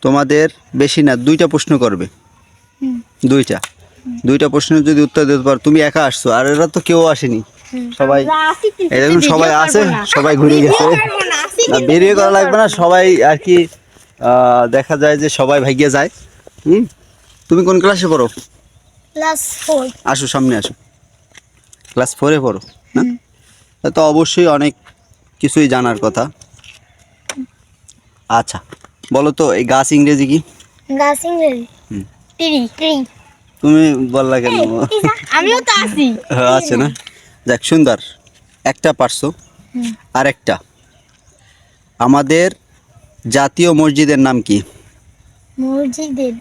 তোমাদের বেশি না 2টা প্রশ্ন করবে, 2টা প্রশ্নের যদি উত্তর দিতে পারো, তুমি একা আসছো আর এরা তো কেউ আসেনি, সবাই এরকম সবাই আছে, সবাই ঘুরে গেছে। না বেরিয়ে করা লাগবে না, সবাই আর কি দেখা যায় যে সবাই ভাগিয়ে যায়। তুমি কোন ক্লাসে পড়ো? ক্লাস 4। আসো সামনে আসো। ক্লাস 4-এ পড়ো না? তো অবশ্যই অনেক কিছুই জানার কথা। আচ্ছা বলো তো এই গাছ ইংরেজি কি? গাছ ইংরেজি ট্রি। তুমি বললা কেন? আমিও তো আছি। আছে না, যাক সুন্দর, একটা পারছো। আর একটা, আমাদের জাতীয় মসজিদের নাম কি? মসজিদের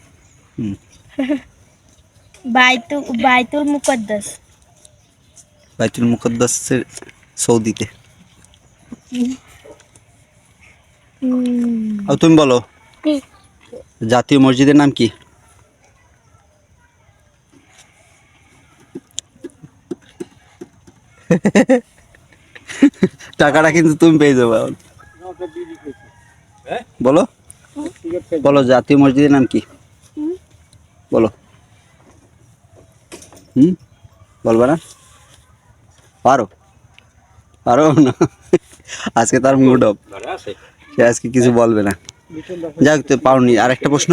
বাইতুল মুকদ্দাস। বাইতুল মুকদ্দাসের সৌদিতে। আর তুমি বলো জাতীয় মসজিদের নাম কি? টাকাটা কিন্তু তুমি পেয়ে যাবে। বলো বলো জাতীয় মসজিদের নাম কি? বলো। বলবা না? পারো পারো না? আজকে তার মুড অফ, সে আজকে কিছু বলবে না। যাক তো পাওনি। আর একটা প্রশ্ন,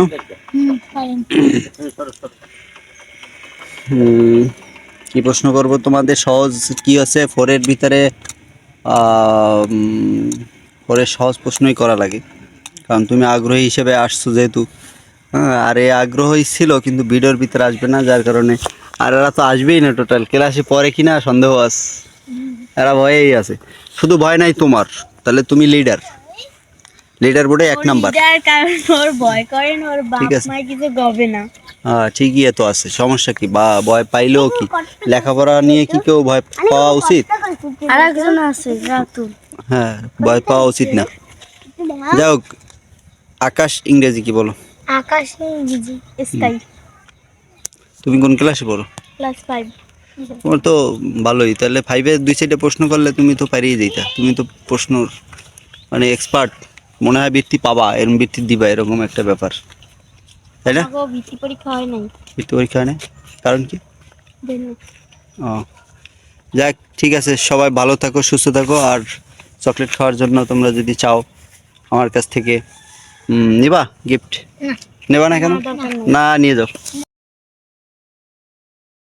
কি প্রশ্ন করব তোমাদের? সহজ কি আছে 4-এর ভিতরে? 4-এর সহজ প্রশ্নই করা লাগে, কারণ তুমি আগ্রহী হিসেবে আসছো যেহেতু। হ্যাঁ, আর এই আগ্রহই ছিল কিন্তু ভিডিওর ভিতরে আসবে না, যার কারণে। আর এরা তো আসবেই না, টোটাল ক্লাসে পড়ে কিনা সন্দেহ আছে, এরা ভয়েই আছে। শুধু ভয় নাই তোমার, তাহলে তুমি লিডার বোর্ডে 1 নাম্বার। কারণ ওর ভয় করেন, ওর বাপ মা কিছু গবে না। হ্যাঁ ঠিকই তো আছে, সমস্যা কি? বা ভয় পাইলেও কি, লেখাপড়া নিয়ে কি কেউ ভয় পাওয়া উচিত? আরেকজন আছে রাতুল। হ্যাঁ, ভয় পাওয়া উচিত না। যাই হোক, আকাশ ইংরেজি কি বলো? আকাশ ইংরেজি স্কাই। তুমি কোন ক্লাসে পড়ো? ক্লাস 5। তোমার তো ভালোই, তাহলে 5-এ 2 সাইডে প্রশ্ন করলে তুমি তো পারিয়ে যেতা। তুমি তো প্রশ্ন মানে এক্সপার্ট, মনে হয় বৃত্তি পাবা, এরকম বৃত্তি দিবা, এরকম একটা ব্যাপার, তাই না? বৃত্তি পরীক্ষা হয় নাই। বৃত্তি পরীক্ষা হয় না, কারণ কি? ও যাক, ঠিক আছে, সবাই ভালো থাকো, সুস্থ থাকো। আর চকলেট খাওয়ার জন্য তোমরা যদি চাও আমার কাছ থেকে নিবা গিফট, নেবা না কেন? না নিয়ে যাও।